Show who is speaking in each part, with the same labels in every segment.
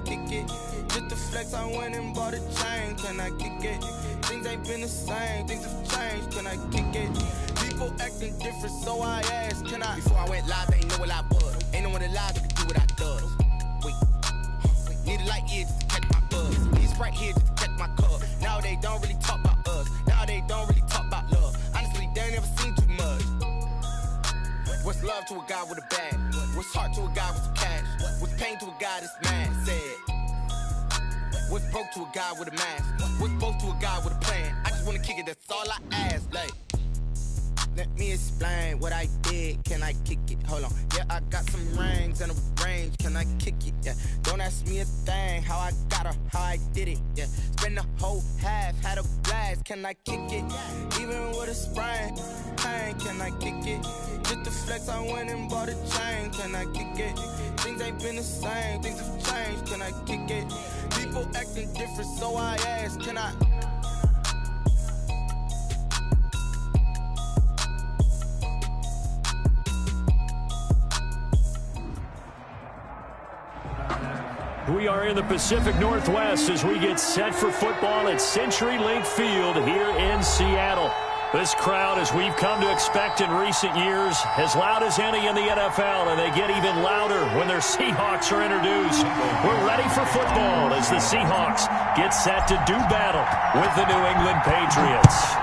Speaker 1: kick it? Just the flex, I went and bought a chain. Can I kick it? Things ain't been the same, things have changed. Can I kick it? People acting different, so I asked, can I? Before I went live, they ain't know what I was. Ain't no one alive that could do what I does. Wait, need a light here just to catch my buzz. Need a Sprite here just to catch my cup. Now they don't really talk about us. Now they don't really talk about love. Honestly, they ain't never seen too much. What's love to a guy with a bag? What's heart to a guy with some cash? What's pain to a guy that's mad? Said. What's broke to a guy with a mask? What's both to a guy with a plan? I just wanna kick it, that's all I ask. Like, let me explain what I did. Can I kick it? Hold on. Yeah, I got some rings and a range. Can I kick it? Yeah. Don't ask me a thing. How I got her, how I did it. Yeah. Spend the whole half, had a blast. Can I kick it? Even with a sprain, pain. Can I kick it? Just the flex, I went and bought a chain. Can I kick it? Things ain't been the same. Things have changed. Can I kick it? People acting different, so I ask, can I?
Speaker 2: We are in the Pacific Northwest as we get set for football at CenturyLink Field here in Seattle. This crowd, as we've come to expect in recent years, as loud as any in the NFL, and they get even louder when their Seahawks are introduced. We're ready for football as the Seahawks get set to do battle with the New England Patriots.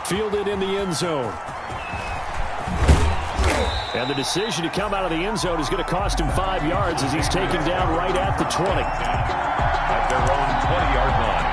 Speaker 2: Fielded in the end zone. And the decision to come out of the end zone is going to cost him 5 yards as he's taken down right at the 20.
Speaker 3: At their own 20-yard line.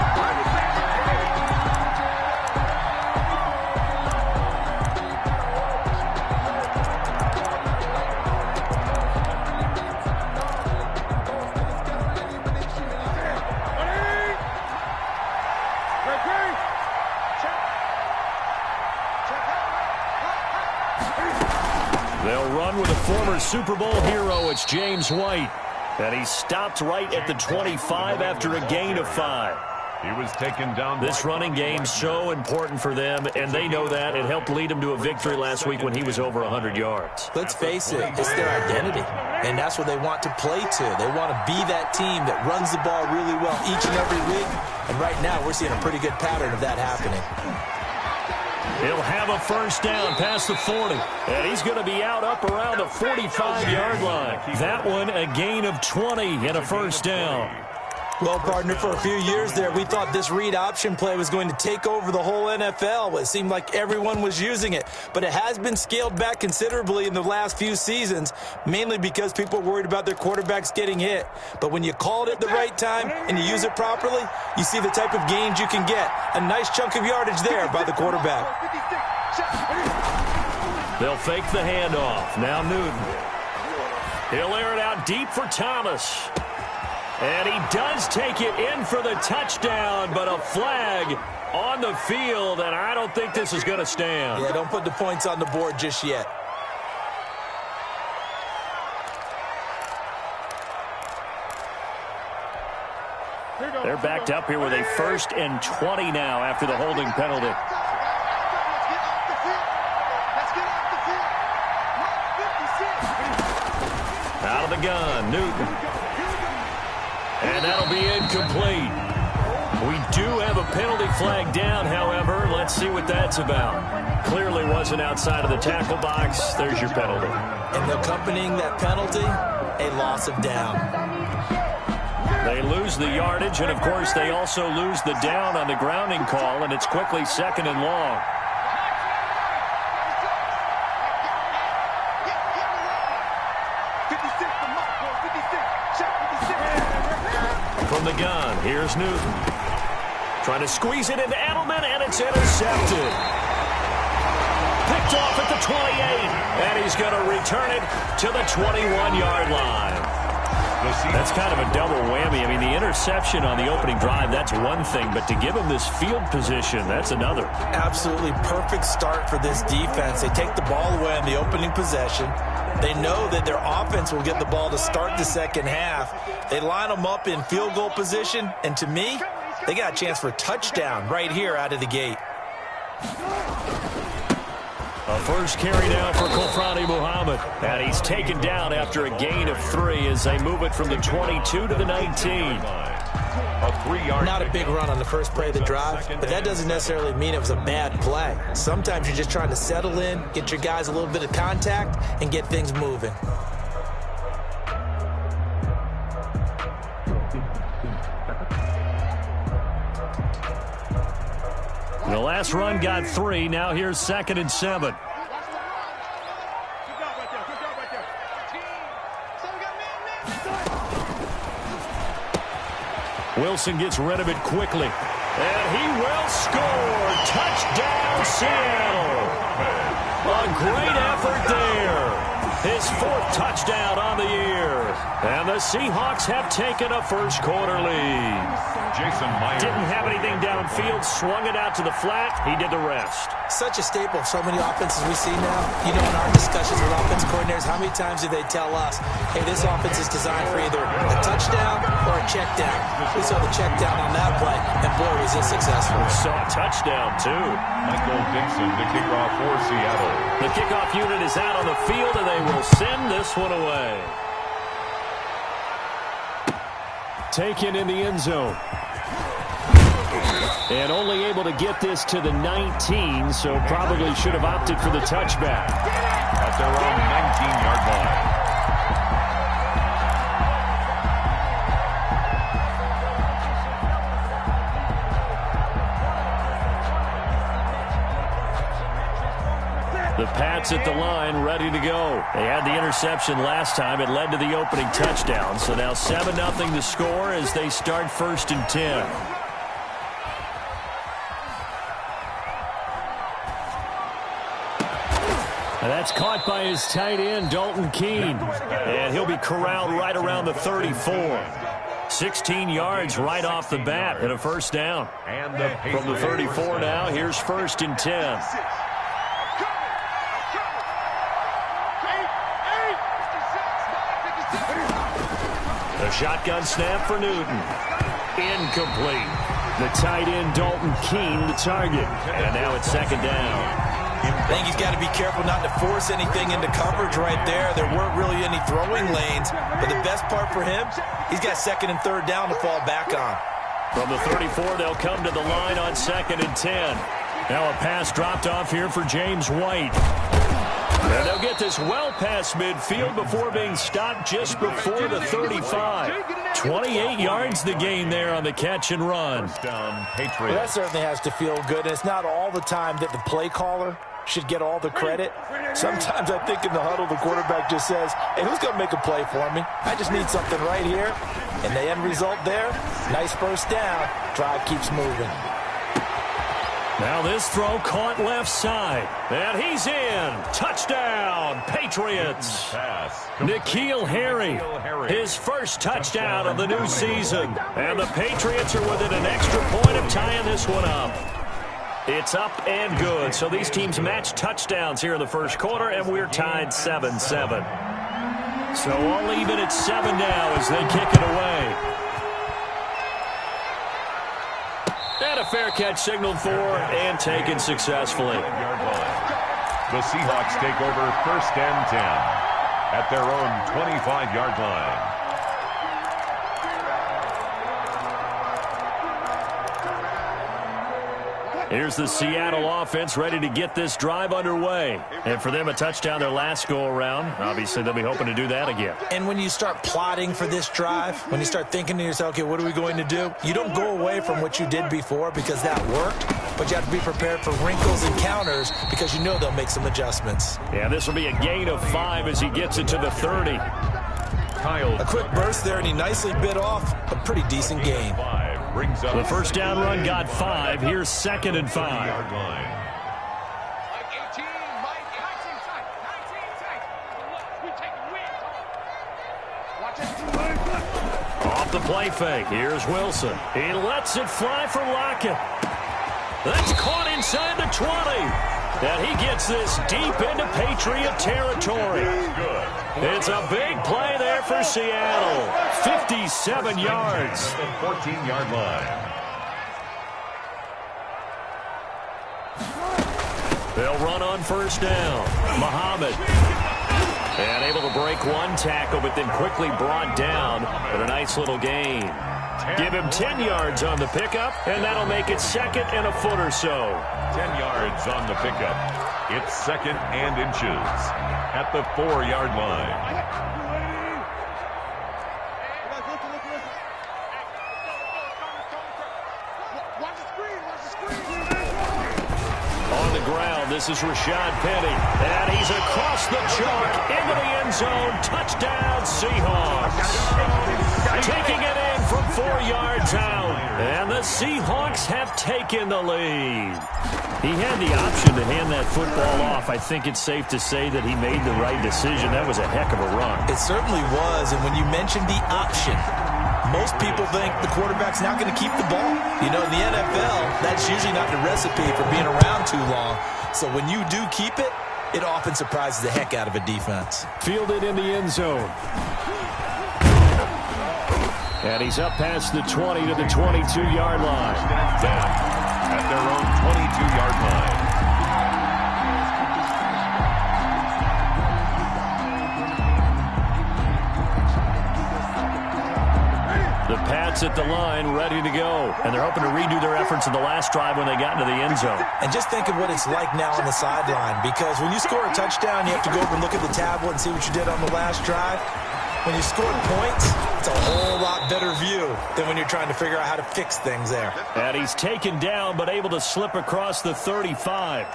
Speaker 2: They'll run with a former Super Bowl hero. It's James White. And he stopped right at the 25 after a gain of 5.
Speaker 3: He was taken down.
Speaker 2: This running game so important for them, and they know that. It helped lead him to a victory last week when he was over 100 yards.
Speaker 4: Let's face it, it's their identity, and that's what they want to play to. They want to be that team that runs the ball really well each and every week, and right now we're seeing a pretty good pattern of that happening.
Speaker 2: He'll have a first down past the 40, and he's going to be out up around the 45-yard line. That one a gain of 20 and a first down.
Speaker 4: Well, partner, for a few years there, we thought this read option play was going to take over the whole NFL. It seemed like everyone was using it, but it has been scaled back considerably in the last few seasons, mainly because people are worried about their quarterbacks getting hit. But when you call it at the right time and you use it properly, you see the type of gains you can get. A nice chunk of yardage there by the quarterback.
Speaker 2: They'll fake the handoff. Now Newton. He'll air it out deep for Thomas. And he does take it in for the touchdown, but a flag on the field, and I don't think this is going to stand.
Speaker 4: Yeah, don't put the points on the board just yet.
Speaker 2: They're backed up here with a 1st and 20 now after the holding penalty. Out of the gun, Newton. And that'll be incomplete. We do have a penalty flag down, however. Let's see what that's about. Clearly wasn't outside of the tackle box. There's your penalty.
Speaker 4: And accompanying that penalty, a loss of down.
Speaker 2: They lose the yardage, and, of course, they also lose the down on the grounding call, and it's quickly 2nd and long. From the gun, here's Newton. Trying to squeeze it into Edelman, and it's intercepted. Picked off at the 28, and he's going to return it to the 21-yard line. That's kind of a double whammy. I mean, the interception on the opening drive, that's one thing, but to give him this field position, that's another.
Speaker 4: Absolutely perfect start for this defense. They take the ball away on the opening possession. They know that their offense will get the ball to start the second half. They line them up in field goal position, and to me, they got a chance for a touchdown right here out of the gate.
Speaker 2: A first carry now for Kofrani Muhammad. And he's taken down after a gain of 3 as they move it from the 22 to the 19.
Speaker 4: Not a big run on the first play of the drive, but that doesn't necessarily mean it was a bad play. Sometimes you're just trying to settle in, get your guys a little bit of contact, and get things moving.
Speaker 2: The last run got 3. Now here's 2nd and 7. Wilson gets rid of it quickly. And he will score. Touchdown, Seattle. A great effort there. His 4th touchdown on the year. And the Seahawks have taken a first-quarter lead.
Speaker 3: Jason Myers
Speaker 2: didn't have anything downfield, swung it out to the flat. He did the rest.
Speaker 4: Such a staple of so many offenses we see now. You know, in our discussions with offense coordinators, how many times do they tell us, hey, this offense is designed for either a touchdown or a check down. We saw the check down on that play, and boy, was it successful.
Speaker 2: We saw a touchdown, too.
Speaker 3: Michael Dixon to kick off for Seattle.
Speaker 2: The kickoff unit is out on the field, and they will send this one away. Taken in the end zone. And only able to get this to the 19, so probably should have opted for the touchback.
Speaker 3: At their own 19-yard line.
Speaker 2: The Pats at the line, ready to go. They had the interception last time. It led to the opening touchdown. So now 7-0 to score as they start 1st and 10. And that's caught by his tight end, Dalton Keene. And he'll be corralled right around the 34. 16 yards right off the bat and a first down.
Speaker 3: And
Speaker 2: from the 34 now, here's 1st and 10. The shotgun snap for Newton. Incomplete. The tight end, Dalton Keene, the target. And now it's 2nd down.
Speaker 4: I think he's got to be careful not to force anything into coverage right there. There weren't really any throwing lanes. But the best part for him, he's got 2nd and 3rd down to fall back on.
Speaker 2: From the 34, they'll come to the line on 2nd and 10. Now a pass dropped off here for James White. And they'll get this well past midfield before being stopped just before the 35. 28 yards the gain there on the catch and run.
Speaker 3: Down, Patriots.
Speaker 4: Well, that certainly has to feel good. It's not all the time that the play caller should get all the credit. Sometimes I think in the huddle the quarterback just says, hey, who's going to make a play for me? I just need something right here. And the end result there, nice first down. Drive keeps moving.
Speaker 2: Now this throw caught left side. And he's in. Touchdown, Patriots. N'Keal Harry, his first touchdown of the new season. And the Patriots are within an extra point of tying this one up. It's up and good. So these teams match touchdowns here in the first quarter, and we're tied 7-7. So all even at 7 now as they kick it away. And a fair catch signaled for and taken successfully.
Speaker 3: The Seahawks take over 1st and 10 at their own 25-yard line.
Speaker 2: Here's the Seattle offense ready to get this drive underway. And for them, a touchdown their last go-around. Obviously, they'll be hoping to do that again.
Speaker 4: And when you start plotting for this drive, when you start thinking to yourself, okay, what are we going to do? You don't go away from what you did before because that worked, but you have to be prepared for wrinkles and counters because you know they'll make some adjustments.
Speaker 2: Yeah, this will be a gain of 5 as he gets it to the 30.
Speaker 4: A quick burst there, and he nicely bit off a pretty decent gain.
Speaker 2: The first down run got 5. Here's 2nd and 5. Off the play fake. Here's Wilson. He lets it fly for Lockett. That's caught inside the 20. And he gets this deep into Patriot territory. It's a big play there for Seattle. 57 yards.
Speaker 3: The 14-yard line.
Speaker 2: They'll run on first down. Muhammad. And able to break one tackle, but then quickly brought down. But a nice little gain. Give him 10 yards on the pickup, and that'll make it 2nd and a foot or so.
Speaker 3: 10 yards on the pickup. It's 2nd and inches at the 4-yard line.
Speaker 2: On the ground, this is Rashad Penny. And he's across the chalk into the end zone. Touchdown, Seahawks. Taking it in from 4 yards out. And the Seahawks have taken the lead. He had the option to hand that football off. I think it's safe to say that he made the right decision. That was a heck of a run.
Speaker 4: It certainly was. And when you mentioned the option, most people think the quarterback's not going to keep the ball. You know, in the NFL, that's usually not the recipe for being around too long. So when you do keep it, it often surprises the heck out of a defense.
Speaker 2: Fielded in the end zone. And he's up past the 20 to the 22-yard line.
Speaker 3: Down at their own 22-yard line.
Speaker 2: The Pats at the line, ready to go. And they're hoping to redo their efforts in the last drive when they got into the end zone.
Speaker 4: And just think of what it's like now on the sideline, because when you score a touchdown, you have to go over and look at the tablet and see what you did on the last drive. When you score points, it's a whole lot better view than when you're trying to figure out how to fix things there.
Speaker 2: And he's taken down, but able to slip across the 35.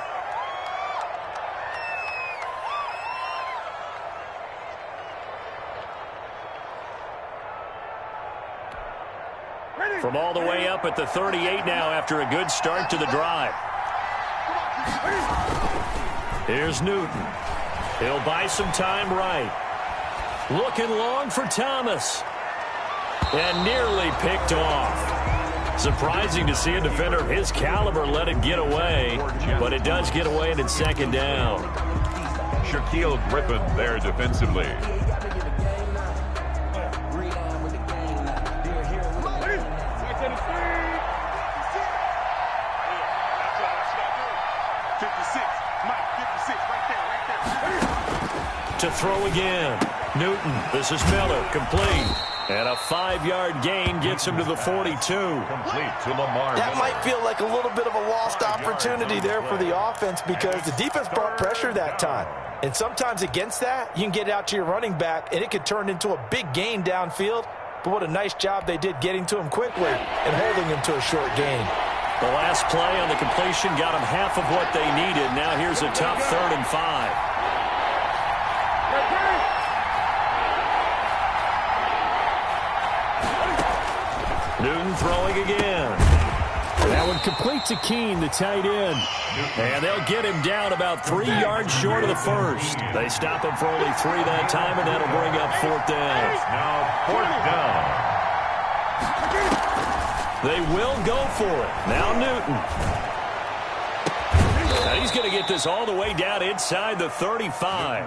Speaker 2: From all the way up at the 38 now after a good start to the drive. Here's Newton. He'll buy some time right. Looking long for Thomas. And nearly picked off. Surprising to see a defender of his caliber let it get away. But it does get away and it's 2nd down.
Speaker 3: Shaquille Griffin there defensively.
Speaker 2: To throw again. Newton. This is Miller. Complete. And a 5-yard gain gets him to the 42.
Speaker 3: Complete to Lamar.
Speaker 4: That might feel like a little bit of a lost opportunity there for the offense, because the defense brought pressure that time. And sometimes against that, you can get out to your running back, and it could turn into a big gain downfield. But what a nice job they did getting to him quickly and holding him to a short gain.
Speaker 2: The last play on the completion got them half of what they needed. Now here's a tough 3rd and 5. Newton throwing again. That one complete to Keene, the tight end. And they'll get him down about 3 yards short of the first. They stop him for only 3 that time, and that'll bring up 4th down.
Speaker 3: Now 4th down.
Speaker 2: They will go for it. Now Newton. Now he's going to get this all the way down inside the 35.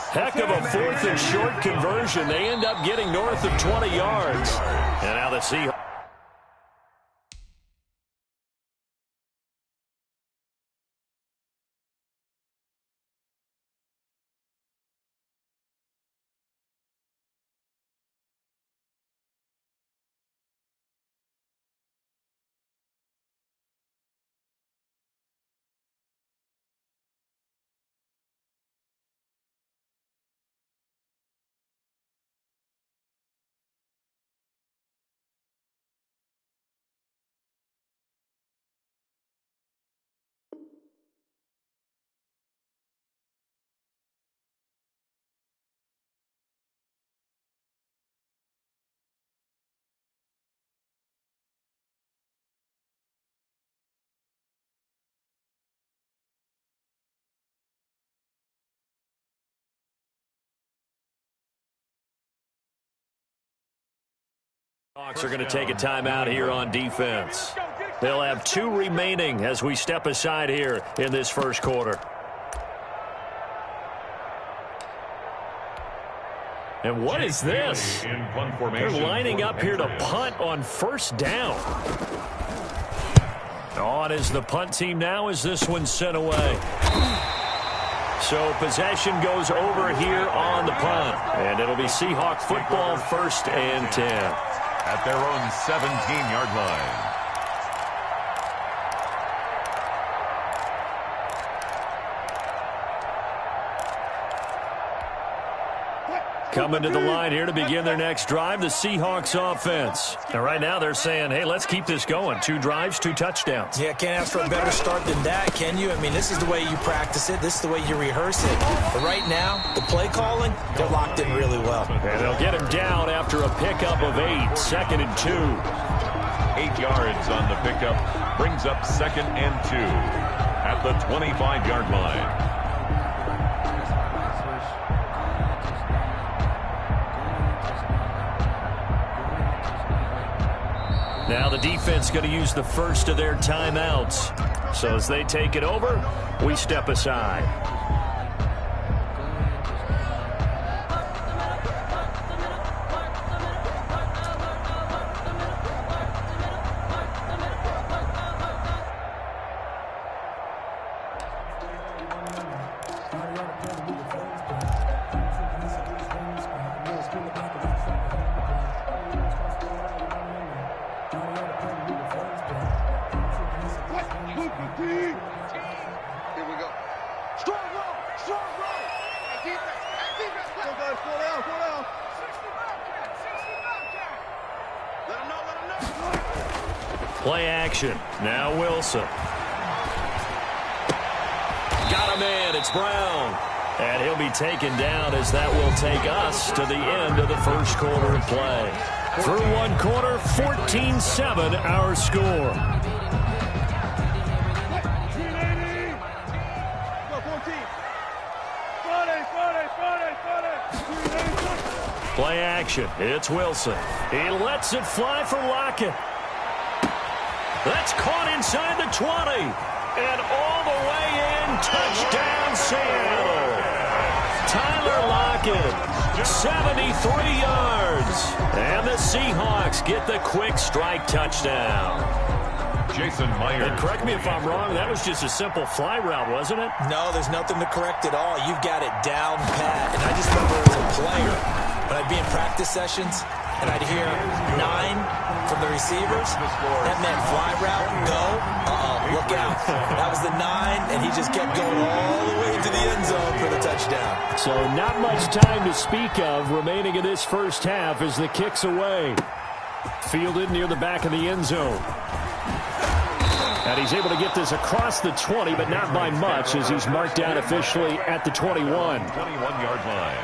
Speaker 2: Heck of a 4th and short conversion. They end up getting north of 20 yards. And now the Seahawks. Hawks are going to take a timeout here on defense. They'll have 2 remaining as we step aside here in this first quarter. And what is this? They're lining up here to punt on first down. On is the punt team now as this one's sent away. So possession goes over here on the punt. And it'll be Seahawk football, 1st and 10.
Speaker 3: At their own 17-yard line.
Speaker 2: Coming to the line here to begin their next drive, the Seahawks offense. And right now they're saying, hey, let's keep this going. 2 drives, 2 touchdowns.
Speaker 4: Yeah, can't ask for a better start than that, can you? I mean, this is the way you practice it. This is the way you rehearse it. But right now, the play calling, they're locked in really well.
Speaker 2: And they'll get him down after a pickup of 8, 2nd and 2.
Speaker 3: 8 yards on the pickup, brings up 2nd and 2 at the 25-yard line.
Speaker 2: Now the defense going to use the first of their timeouts. So as they take it over, we step aside. Play action. Now Wilson. Got him in. It's Brown. And he'll be taken down as that will take us to the end of the first quarter of play. Through one quarter, 14-7 our score. Play action. It's Wilson. He lets it fly for Lockett. That's caught inside the 20. And all the way in. Touchdown, Seattle. Tyler Lockett, 73 yards. And the Seahawks get the quick strike touchdown.
Speaker 3: Jason Myers.
Speaker 2: And correct me if I'm wrong, that was just a simple fly route, wasn't it?
Speaker 4: No, there's nothing to correct at all. You've got it down pat. And I just remember as a player, when I'd be in practice sessions, and I'd hear 9 from the receivers. That meant fly route, go, look out. That was the 9, and he just kept going all the way to the end zone for the touchdown.
Speaker 2: So not much time to speak of remaining in this first half as the kick's away. Fielded near the back of the end zone. And he's able to get this across the 20, but not by much as he's marked down officially at the 21.
Speaker 3: 21-yard line.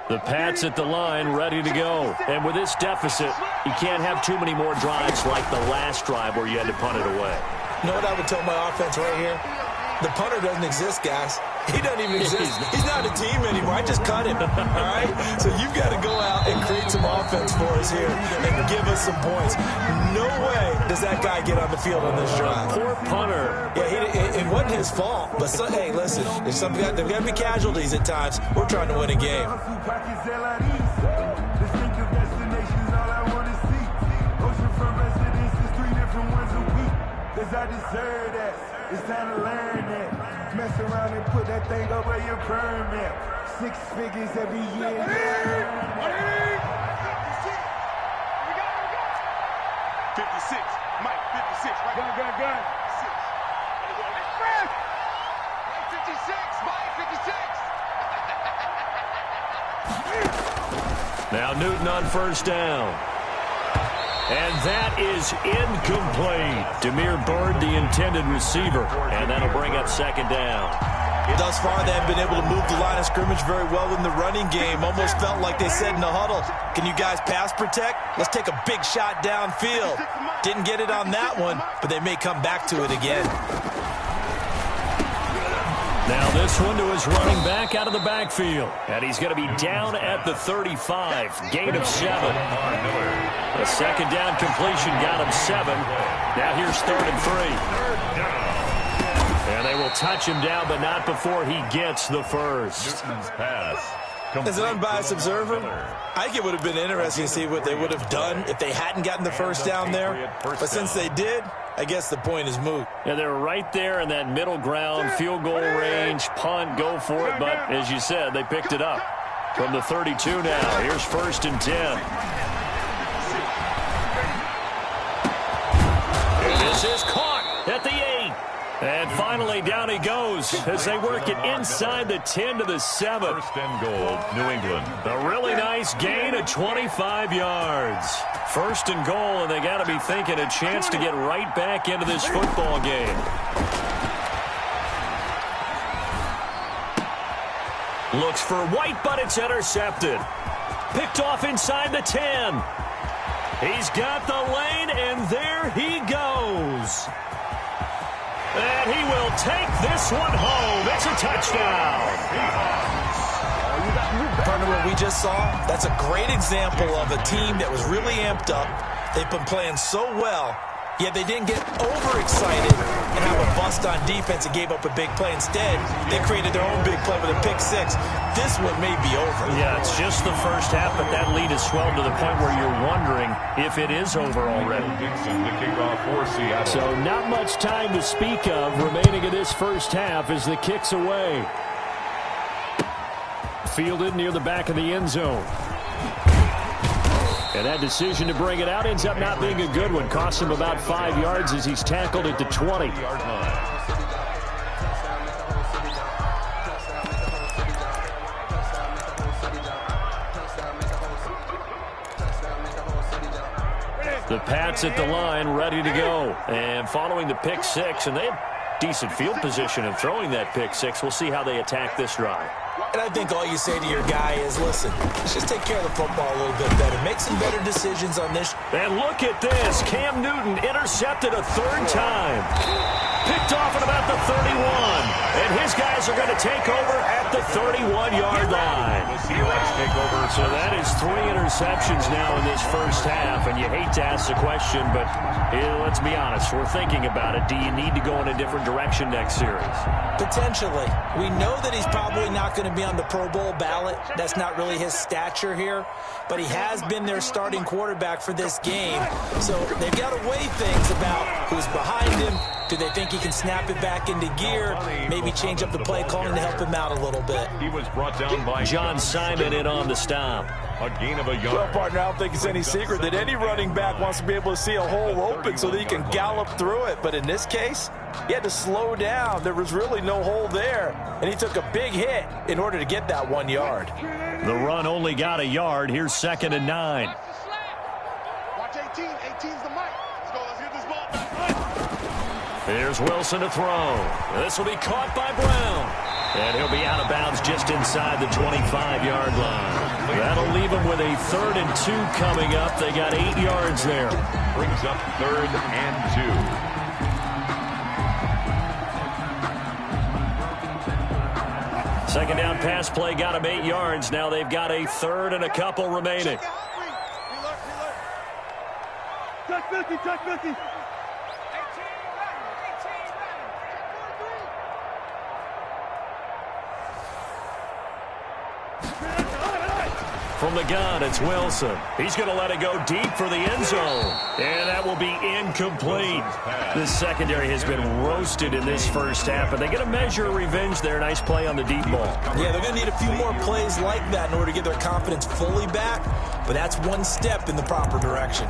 Speaker 2: The Pats at the line, ready to go. And with this deficit, you can't have too many more drives like the last drive where you had to punt it away.
Speaker 4: You know what I would tell my offense right here? The punter doesn't exist, guys. He doesn't even exist. He's not a team anymore. I just cut him, all right? So you've got to go out and create some offense for us here and give us some points. No way does that guy get on the field on this drive.
Speaker 2: Poor punter.
Speaker 4: Yeah, it wasn't his fault. But, hey, listen, there's got to be casualties at times. We're trying to win a game.
Speaker 5: I deserve that. It's time to learn that. Mess around and put that thing over your permit. 6 figures every year. 56, Mike, 56. Right. Gun. 56, Mike, 56.
Speaker 2: Now Newton on first down. And that is incomplete. Demir Bird, the intended receiver. And that'll bring up second down.
Speaker 4: Thus far, they have been able to move the line of scrimmage very well in the running game. Almost felt like they said in the huddle, can you guys pass protect? Let's take a big shot downfield. Didn't get it on that one, but they may come back to it again.
Speaker 2: Now this one to his running back out of the backfield. And he's going to be down at the 35. Gain of 7. A second down completion got him 7. Now here's 3rd and 3. They'll touch him down, but not before he gets the first.
Speaker 3: Newton's pass.
Speaker 4: As an unbiased observer, I think it would have been interesting to see what they would have done if they hadn't gotten the first down there. But since they did, I guess the point is moot.
Speaker 2: Yeah, they're right there in that middle ground, field goal range, punt, go for it. But as you said, they picked it up from the 32 now. Here's 1st and 10. This is caught at the 8. And finally, down he goes as they work it inside the 10 to the 7.
Speaker 3: 1st and goal, New England.
Speaker 2: A really nice gain of 25 yards. 1st and goal, and they got to be thinking a chance to get right back into this football game. Looks for White, but it's intercepted. Picked off inside the 10. He's got the lane, and there he goes. And he will take this one home. It's a touchdown.
Speaker 4: Partner, what we just saw, that's a great example of a team that was really amped up. They've been playing so well, yet they didn't get overexcited and have a bust on defense and gave up a big play. Instead, they created their own big play with a pick 6. This one may be over.
Speaker 2: Yeah, it's just the first half, but that lead has swelled to the point where you're wondering if it is over already.
Speaker 3: Dixon to kick off for Seattle.
Speaker 2: So not much time to speak of remaining in this first half as the kick's away. Fielded near the back of the end zone. And that decision to bring it out ends up not being a good one. Costs him about 5 yards as he's tackled at the 20.
Speaker 3: Yard line.
Speaker 2: The Pats at the line, ready to go. And following the pick 6, and they have decent field position in throwing that pick 6. We'll see how they attack this drive.
Speaker 4: And I think all you say to your guy is, listen, let's just take care of the football a little bit better. Make some better decisions on this.
Speaker 2: And look at this. Cam Newton intercepted a 3rd time. Picked off at about the 31. And his guys are going to take over at the 31-yard line. So that is 3 interceptions now in this first half. And you hate to ask the question, but let's be honest. We're thinking about it. Do you need to go in a different direction next series?
Speaker 4: Potentially. We know that he's probably not going to be on the Pro Bowl ballot. That's not really his stature here. But he has been their starting quarterback for this game. So they've got to weigh things about who's behind him. Do they think he can snap it back into gear? Maybe change up the play calling to help him out a little bit.
Speaker 3: He was brought down by
Speaker 2: John Simon in on the stop.
Speaker 3: a gain of a yard.
Speaker 4: Well, partner, I don't think it's any secret that any running back wants to be able to see a hole open so that he can gallop through it. But in this case, he had to slow down. There was really no hole there, and he took a big hit in order to get that 1 yard.
Speaker 2: The run only got a yard. Here's 2nd and 9.
Speaker 6: Watch 18. 18's the mic. Let's go. Let's get this ball back.
Speaker 2: Here's Wilson to throw. This will be caught by Brown. And he'll be out of bounds just inside the 25-yard line. That'll leave him with a 3rd and 2 coming up. They got 8 yards there.
Speaker 3: Brings up 3rd and
Speaker 2: 2. Second down pass play got him 8 yards. Now they've got a 3rd and a couple remaining.
Speaker 6: Touch 50, touch 50.
Speaker 2: From the gun, it's Wilson. He's going to let it go deep for the end zone. And that will be incomplete. The secondary has been roasted in this first half, but they get a measure of revenge there. Nice play on the deep ball.
Speaker 4: Yeah, they're going to need a few more plays like that in order to get their confidence fully back, but that's one step in the proper direction.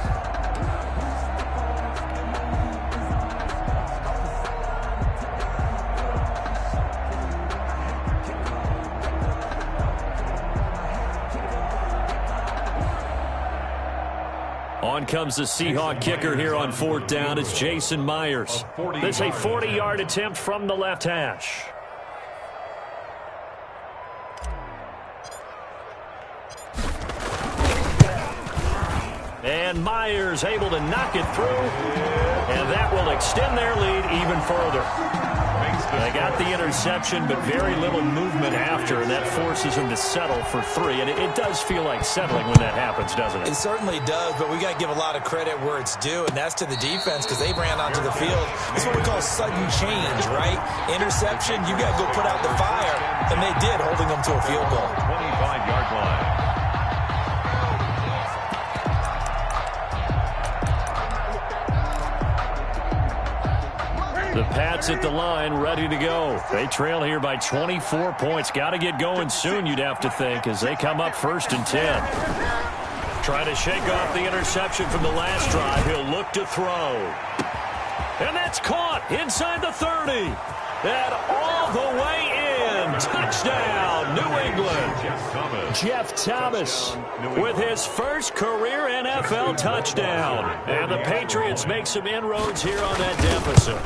Speaker 2: On comes the Seahawk kicker here on 4th down. It's Jason Myers. This is a 40-yard attempt from the left hash. And Myers able to knock it through, and that will extend their lead even further. They got the interception, but very little movement after, and that forces them to settle for 3. And it does feel like settling when that happens, doesn't it?
Speaker 4: It certainly does, but we got to give a lot of credit where it's due, and that's to the defense because they ran onto the field. It's what we call sudden change, right? Interception, you got to go put out the fire, and they did, holding them to a field goal.
Speaker 3: 25-yard line.
Speaker 2: The Pats at the line, ready to go. They trail here by 24 points. Got to get going soon, you'd have to think, as they come up 1st and 10. Trying to shake off the interception from the last drive. He'll look to throw. And that's caught inside the 30. And all the way in. Touchdown, New England. Jeff Thomas with his first career NFL touchdown. And the Patriots make some inroads here on that deficit.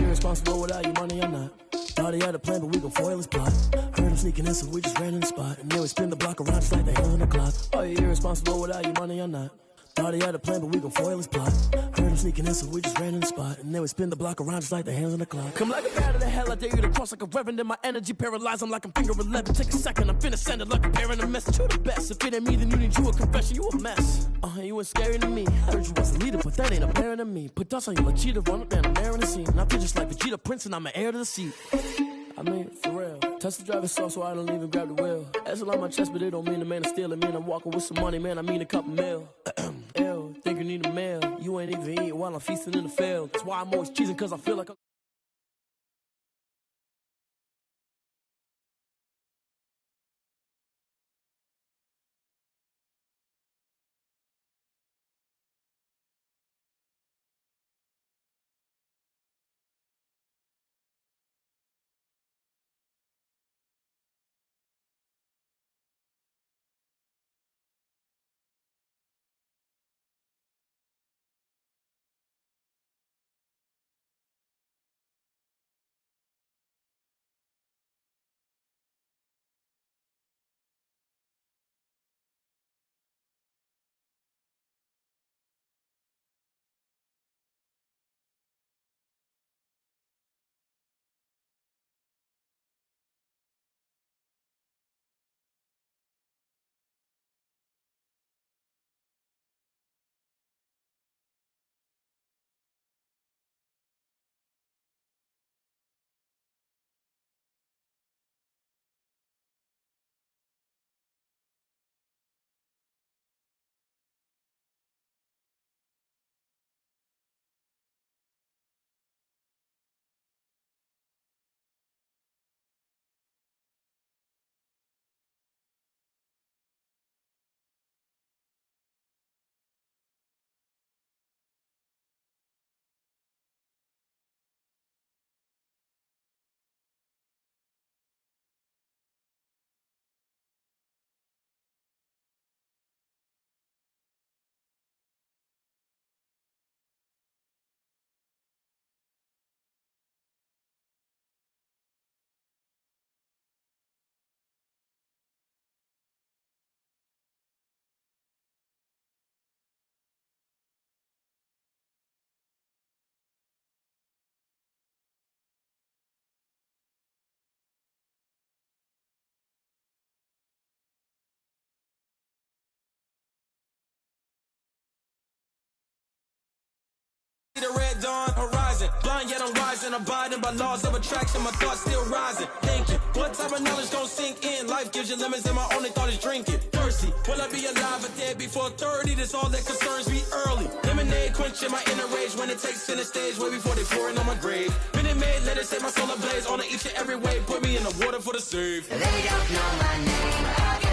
Speaker 7: Responsible without your money, I'm not. Thought he had a plan, but we gon' foil his plot. Heard him sneaking in, so we just ran in the spot. And then we spin the block around just like the hands on the clock. Oh, you're irresponsible without your money, I'm not. Thought he had a plan, but we gon' foil his plot. Heard him sneaking in, so we just ran in the spot. And then we spin the block around just like the hands on the clock. Come like a bat of the hell, I dare you to cross like a reverend. In my energy paralyzed, I'm like I'm finger 11. Take a second, I'm finna send it like a parent a message. You the best, if it ain't me, then you need you a confession. You a mess. You ain't scary to me. Heard you was a leader, but that ain't apparent to me. Put dust on you like cheetah, run up down, I'm airing the scene. I feel just like Vegeta Prince, and I'm an heir to the seat. I mean, for real. Touch the driver's soft, so I don't even grab the wheel. That's on my chest, but it don't mean the man is stealing. Man, I'm walking with some money, man, I mean a couple mil. Ew, think you need a meal. You ain't even eating while I'm feasting in the field. That's why I'm always cheesing, cause I feel like
Speaker 8: the red dawn horizon, blind yet I'm rising, abiding by laws of attraction, my thoughts still rising, thinking, what type of knowledge gon' sink in, life gives you lemons and my only thought is drinking, thirsty, will I be alive or dead before 30, that's all that concerns me early, lemonade quenching my inner rage, when it takes center stage, way before they pouring on my grave, minute made, let it set my soul ablaze, on each and every wave, put me in the water for the save.
Speaker 9: They don't know my name.